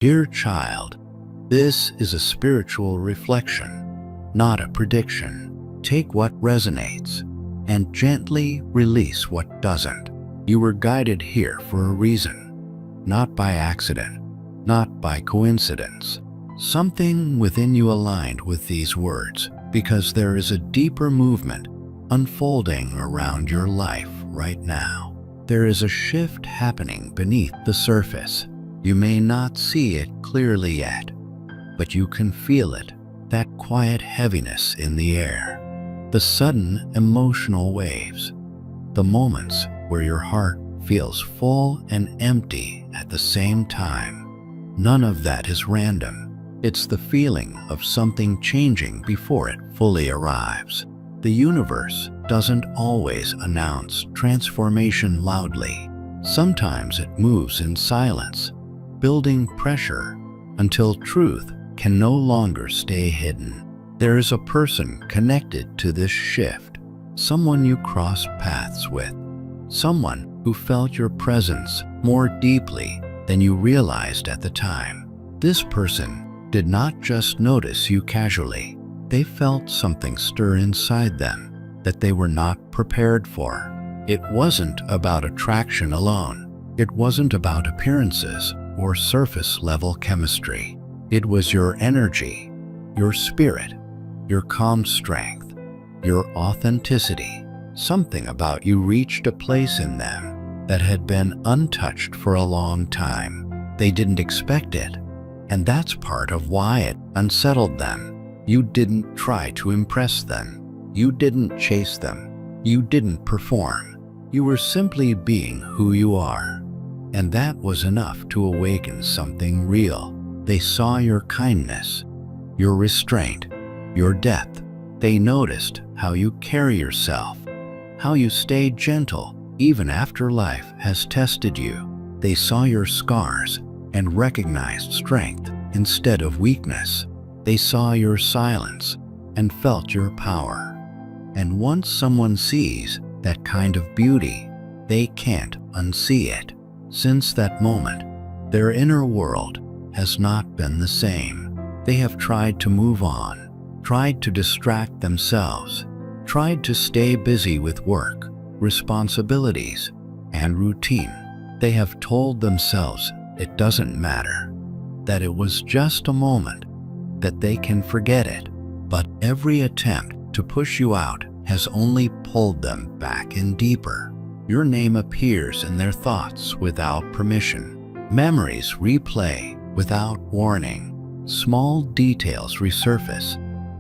Dear child, this is a spiritual reflection, not a prediction. Take what resonates and gently release what doesn't. You were guided here for a reason, not by accident, not by coincidence. Something within you aligned with these words because there is a deeper movement unfolding around your life right now. There is a shift happening beneath the surface. You may not see it clearly yet, but you can feel it, that quiet heaviness in the air, the sudden emotional waves, the moments where your heart feels full and empty at the same time. None of that is random. It's the feeling of something changing before it fully arrives. The universe doesn't always announce transformation loudly. Sometimes it moves in silence, building pressure until truth can no longer stay hidden. There is a person connected to this shift, someone you cross paths with, someone who felt your presence more deeply than you realized at the time. This person did not just notice you casually. They felt something stir inside them that they were not prepared for. It wasn't about attraction alone. It wasn't about appearances or surface-level chemistry. It was your energy, your spirit, your calm strength, your authenticity. Something about you reached a place in them that had been untouched for a long time. They didn't expect it, and that's part of why it unsettled them. You didn't try to impress them. You didn't chase them. You didn't perform. You were simply being who you are. And that was enough to awaken something real. They saw your kindness, your restraint, your depth. They noticed how you carry yourself, how you stay gentle even after life has tested you. They saw your scars and recognized strength instead of weakness. They saw your silence and felt your power. And once someone sees that kind of beauty, they can't unsee it. Since that moment, their inner world has not been the same. They have tried to move on, tried to distract themselves, tried to stay busy with work, responsibilities, and routine. They have told themselves it doesn't matter, that it was just a moment, that they can forget it. But every attempt to push you out has only pulled them back in deeper. Your name appears in their thoughts without permission. Memories replay without warning. Small details resurface.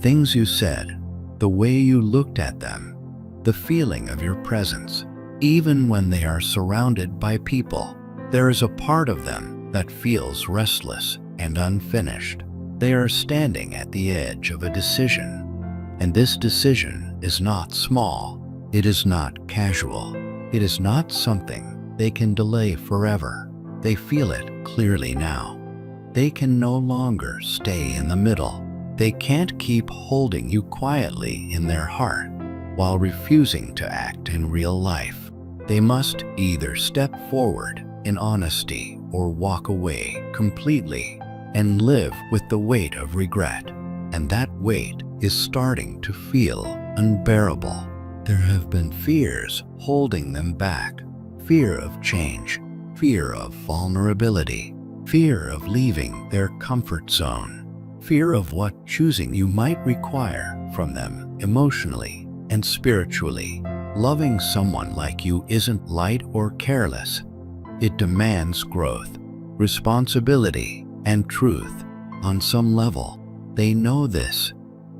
Things you said, the way you looked at them, the feeling of your presence. Even when they are surrounded by people, there is a part of them that feels restless and unfinished. They are standing at the edge of a decision. And this decision is not small. It is not casual. It is not something they can delay forever. They feel it clearly now. They can no longer stay in the middle. They can't keep holding you quietly in their heart while refusing to act in real life. They must either step forward in honesty or walk away completely and live with the weight of regret. And that weight is starting to feel unbearable. There have been fears holding them back. Fear of change, fear of vulnerability, fear of leaving their comfort zone, fear of what choosing you might require from them emotionally and spiritually. Loving someone like you isn't light or careless. It demands growth, responsibility, and truth. On some level, they know this,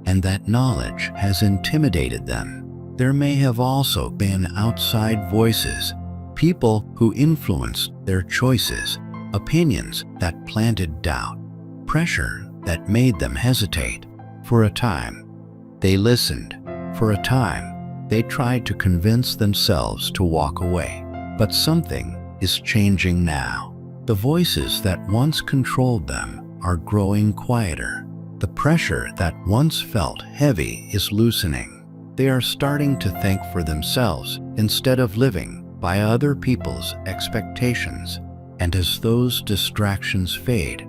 and that knowledge has intimidated them. There may have also been outside voices, people who influenced their choices, opinions that planted doubt, pressure that made them hesitate. For a time, they listened. For a time, they tried to convince themselves to walk away. But something is changing now. The voices that once controlled them are growing quieter. The pressure that once felt heavy is loosening. They are starting to think for themselves instead of living by other people's expectations. And as those distractions fade,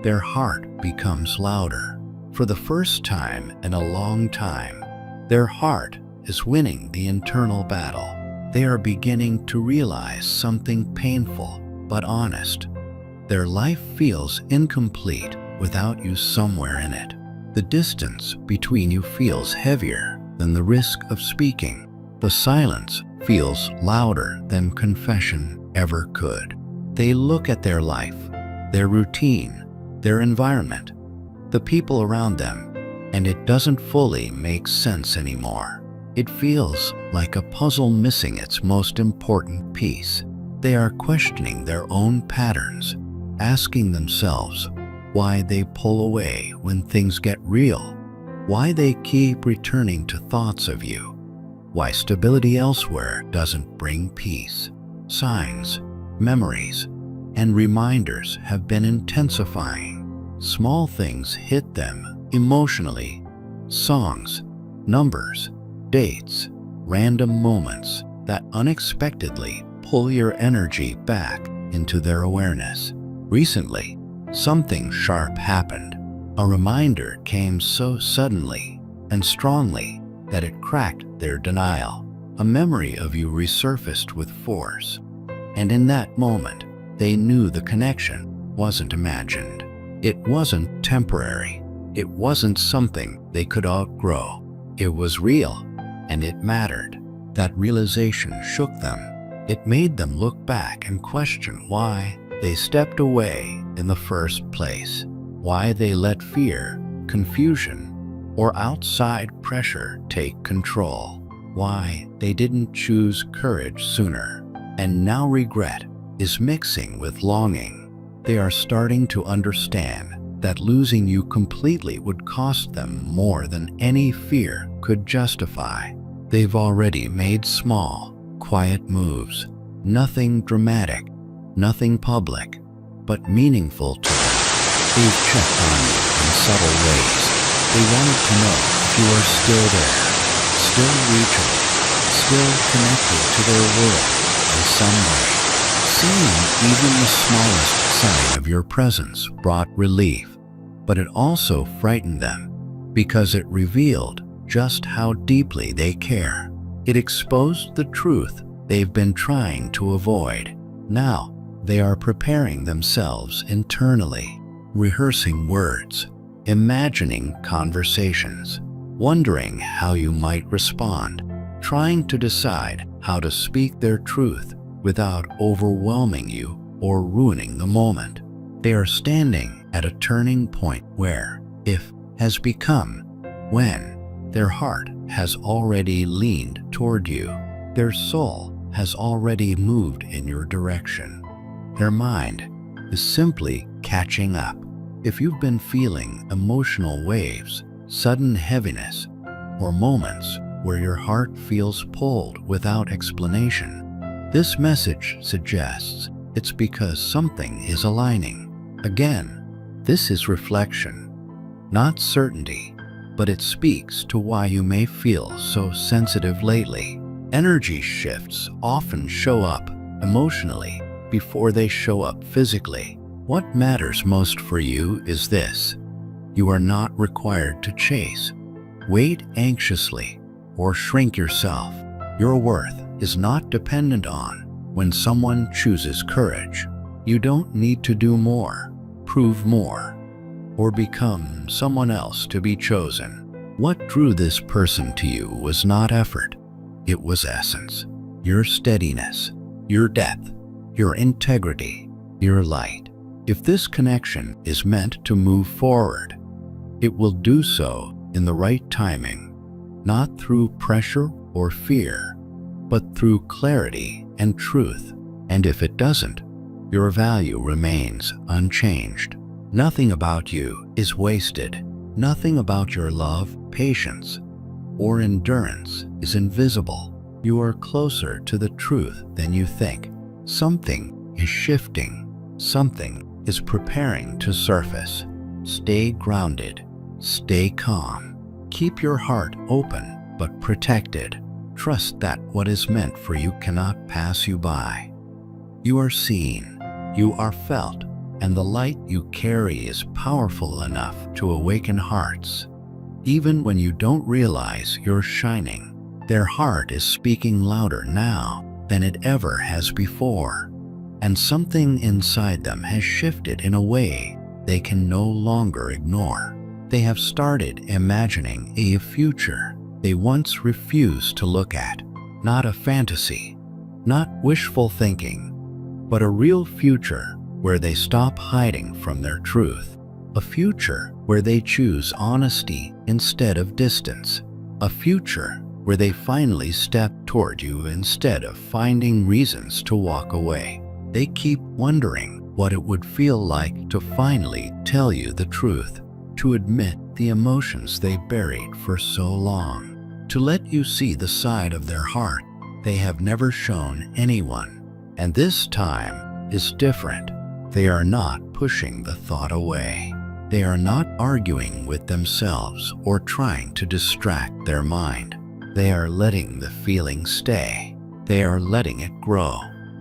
their heart becomes louder. For the first time in a long time, their heart is winning the internal battle. They are beginning to realize something painful but honest. Their life feels incomplete without you somewhere in it. The distance between you feels heavier than the risk of speaking. The silence feels louder than confession ever could. They look at their life, their routine, their environment, the people around them, and it doesn't fully make sense anymore. It feels like a puzzle missing its most important piece. They are questioning their own patterns, asking themselves why they pull away when things get real, why they keep returning to thoughts of you, why stability elsewhere doesn't bring peace. Signs, memories, and reminders have been intensifying. Small things hit them emotionally. Songs, numbers, dates, random moments that unexpectedly pull your energy back into their awareness. Recently, something sharp happened. A reminder came so suddenly and strongly that it cracked their denial. A memory of you resurfaced with force. And in that moment, they knew the connection wasn't imagined. It wasn't temporary. It wasn't something they could outgrow. It was real, and it mattered. That realization shook them. It made them look back and question why they stepped away in the first place, why they let fear, confusion, or outside pressure take control, why they didn't choose courage sooner. And now regret is mixing with longing. They are starting to understand that losing you completely would cost them more than any fear could justify. They've already made small, quiet moves, nothing dramatic, nothing public, but meaningful to them. They've checked on you in subtle ways. They wanted to know if you are still there, still reachable, still connected to their world in some way. Seeing even the smallest sign of your presence brought relief, but it also frightened them because it revealed just how deeply they care. It exposed the truth they've been trying to avoid. Now, they are preparing themselves internally, rehearsing words, imagining conversations, wondering how you might respond, trying to decide how to speak their truth without overwhelming you or ruining the moment. They are standing at a turning point where, if has become, when their heart has already leaned toward you, their soul has already moved in your direction. Their mind is simply catching up. If you've been feeling emotional waves, sudden heaviness, or moments where your heart feels pulled without explanation, this message suggests it's because something is aligning. Again, this is reflection, not certainty, but it speaks to why you may feel so sensitive lately. Energy shifts often show up emotionally before they show up physically. What matters most for you is this: you are not required to chase, wait anxiously, or shrink yourself. Your worth is not dependent on when someone chooses courage. You don't need to do more, prove more, or become someone else to be chosen. What drew this person to you was not effort. It was essence, your steadiness, your depth, your integrity, your light. If this connection is meant to move forward, it will do so in the right timing, not through pressure or fear, but through clarity and truth. And if it doesn't, your value remains unchanged. Nothing about you is wasted. Nothing about your love, patience, or endurance is invisible. You are closer to the truth than you think. Something is shifting. Something is preparing to surface. Stay grounded. Stay calm. Keep your heart open but protected. Trust that what is meant for you cannot pass you by. You are seen. You are felt. and the light you carry is powerful enough to awaken hearts. Even when you don't realize you're shining, their heart is speaking louder now than it ever has before, and something inside them has shifted in a way they can no longer ignore. They have started imagining a future they once refused to look at, not a fantasy, not wishful thinking, but a real future where they stop hiding from their truth, a future where they choose honesty instead of distance, a future where they finally step toward you instead of finding reasons to walk away. They keep wondering what it would feel like to finally tell you the truth, to admit the emotions they buried for so long, to let you see the side of their heart they have never shown anyone. And this time is different. They are not pushing the thought away. They are not arguing with themselves or trying to distract their mind. They are letting the feeling stay. They are letting it grow.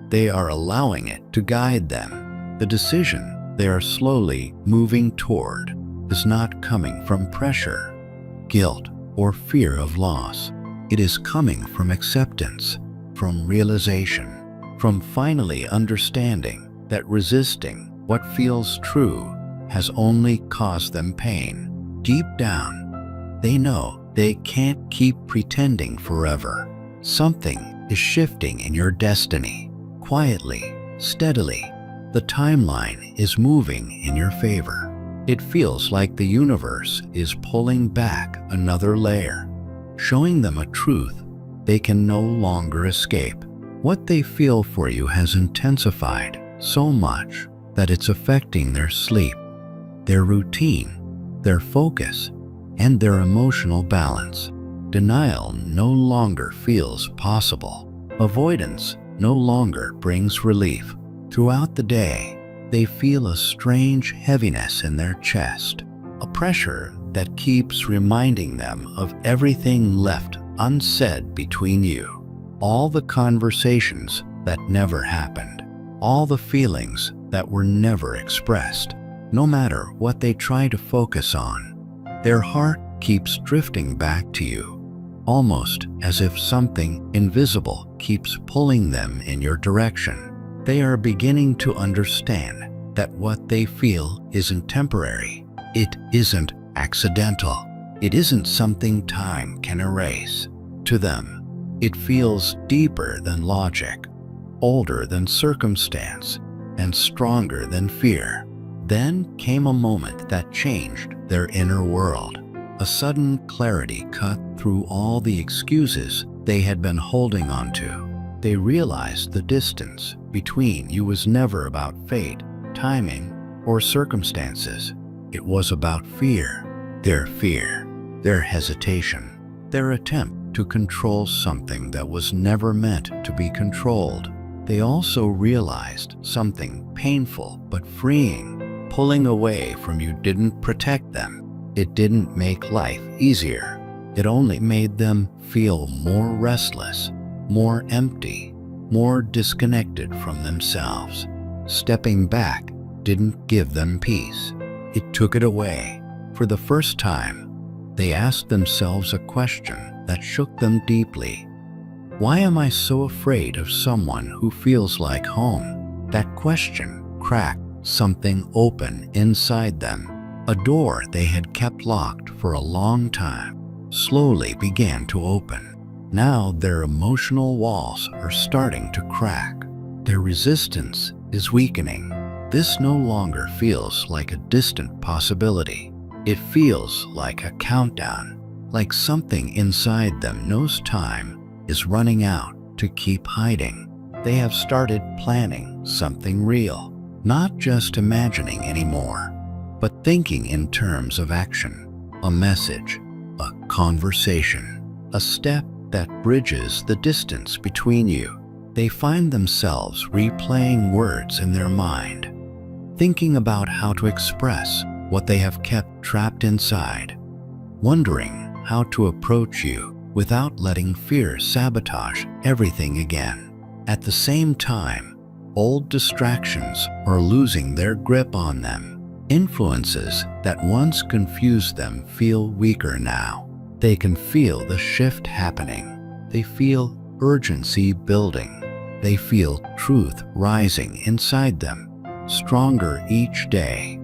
They are allowing it to guide them. The decision they are slowly moving toward is not coming from pressure, guilt, or fear of loss. It is coming from acceptance, from realization, from finally understanding that resisting what feels true has only caused them pain. Deep down, they know they can't keep pretending forever. Something is shifting in your destiny. Quietly, steadily, the timeline is moving in your favor. It feels like the universe is pulling back another layer, showing them a truth they can no longer escape. What they feel for you has intensified so much that it's affecting their sleep, their routine, their focus, and their emotional balance. Denial no longer feels possible. Avoidance no longer brings relief. Throughout the day, they feel a strange heaviness in their chest, a pressure that keeps reminding them of everything left unsaid between you, all the conversations that never happened, all the feelings that were never expressed. No matter what they try to focus on, their heart keeps drifting back to you, almost as if something invisible keeps pulling them in your direction. They are beginning to understand that what they feel isn't temporary. It isn't accidental. It isn't something time can erase. To them, it feels deeper than logic, older than circumstance, and stronger than fear. Then came a moment that changed their inner world. A sudden clarity cut through all the excuses they had been holding on to. They realized the distance between you was never about fate, timing, or circumstances. It was about fear, their hesitation, their attempt to control something that was never meant to be controlled. They also realized something painful but freeing. Pulling away from you didn't protect them. It didn't make life easier. It only made them feel more restless, more empty, more disconnected from themselves. Stepping back didn't give them peace. It took it away. For the first time, they asked themselves a question that shook them deeply. Why am I so afraid of someone who feels like home? That question cracked something open inside them. A door they had kept locked for a long time slowly began to open. Now their emotional walls are starting to crack. Their resistance is weakening. This no longer feels like a distant possibility. It feels like a countdown, like something inside them knows time is running out to keep hiding. They have started planning something real, not just imagining anymore, but thinking in terms of action, a message, a conversation, a step that bridges the distance between you. They find themselves replaying words in their mind, thinking about how to express what they have kept trapped inside, wondering how to approach you without letting fear sabotage everything again. At the same time, Old distractions are losing their grip on them. Influences that once confused them feel weaker now. They can feel the shift happening. They feel urgency building. They feel truth rising inside them, stronger each day.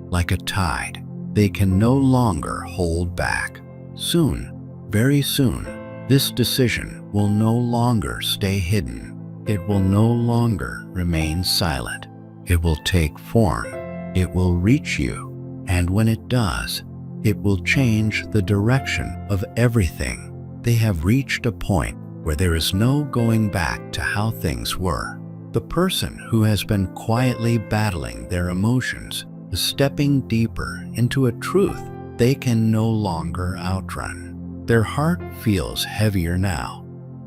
Like a tide, they can no longer hold back. Soon, very soon, this decision will no longer stay hidden. It will no longer remain silent. It will take form. It will reach you. And when it does, it will change the direction of everything. They have reached a point where there is no going back to how things were. The person who has been quietly battling their emotions is stepping deeper into a truth they can no longer outrun. Their heart feels heavier now,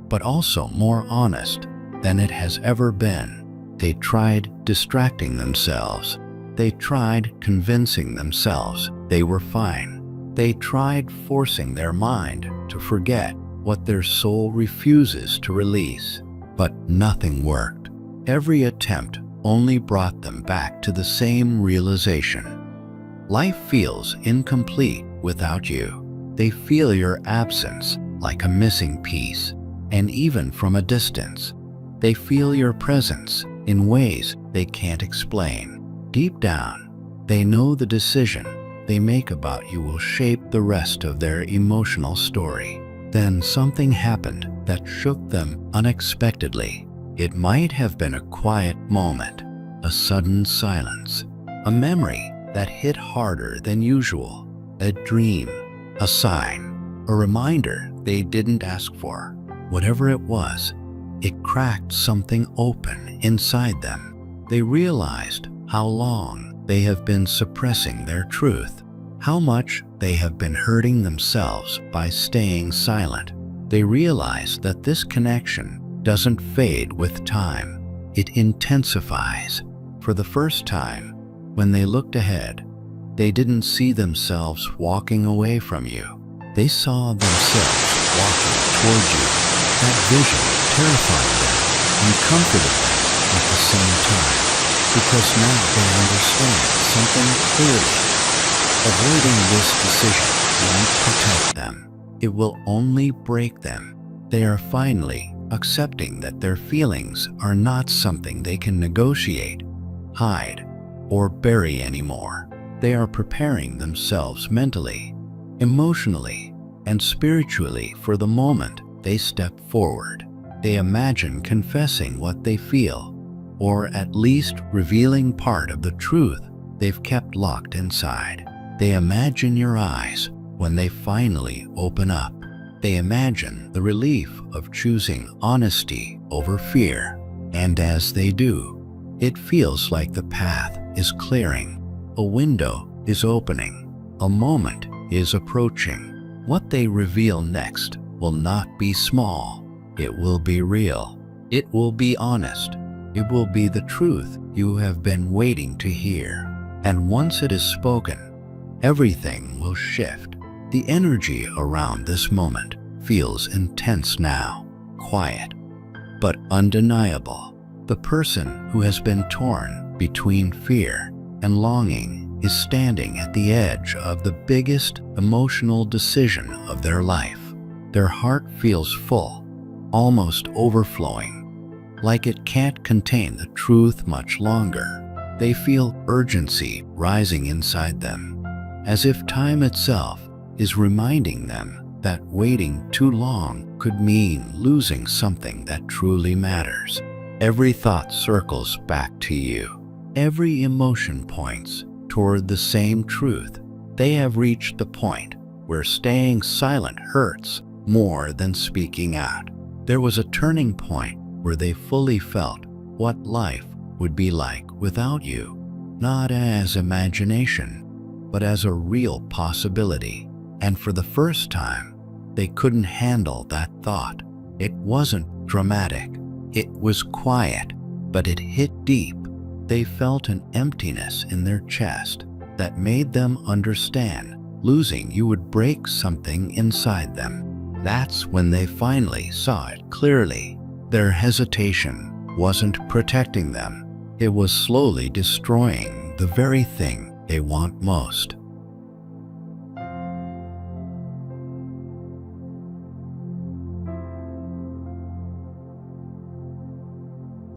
but also more honest than it has ever been. They tried distracting themselves. They tried convincing themselves they were fine. They tried forcing their mind to forget what their soul refuses to release. But nothing worked. Every attempt only brought them back to the same realization. Life feels incomplete without you. They feel your absence like a missing piece, and even from a distance, they feel your presence in ways they can't explain. Deep down, they know the decision they make about you will shape the rest of their emotional story. Then something happened that shook them unexpectedly. It might have been a quiet moment, a sudden silence, a memory that hit harder than usual, a dream, a sign, a reminder they didn't ask for. Whatever it was, it cracked something open inside them. They realized how long they have been suppressing their truth, how much they have been hurting themselves by staying silent. They realized that this connection doesn't fade with time. It intensifies. For the first time, when they looked ahead, they didn't see themselves walking away from you. They saw themselves walking toward you. That vision terrified them and comforted them at the same time, because now they understand something clearly. Avoiding this decision won't protect them. It will only break them. They are finally accepting that their feelings are not something they can negotiate, hide, or bury anymore. They are preparing themselves mentally, emotionally, and spiritually for the moment they step forward. They imagine confessing what they feel, or at least revealing part of the truth they've kept locked inside. They imagine your eyes when they finally open up. They imagine the relief of choosing honesty over fear. And as they do, it feels like the path is clearing. A window is opening. A moment is approaching. What they reveal next will not be small. It will be real. It will be honest. It will be the truth you have been waiting to hear. And once it is spoken, everything will shift. The energy around this moment feels intense now, quiet, but undeniable. The person who has been torn between fear and longing is standing at the edge of the biggest emotional decision of their life. Their heart feels full, almost overflowing, like it can't contain the truth much longer. They feel urgency rising inside them, as if time itself is reminding them that waiting too long could mean losing something that truly matters. Every thought circles back to you. Every emotion points toward the same truth. They have reached the point where staying silent hurts more than speaking out. There was a turning point where they fully felt what life would be like without you, not as imagination, but as a real possibility. And for the first time, they couldn't handle that thought. It wasn't dramatic. It was quiet, but it hit deep. They felt an emptiness in their chest that made them understand losing you would break something inside them. That's when they finally saw it clearly. Their hesitation wasn't protecting them. It was slowly destroying the very thing they want most.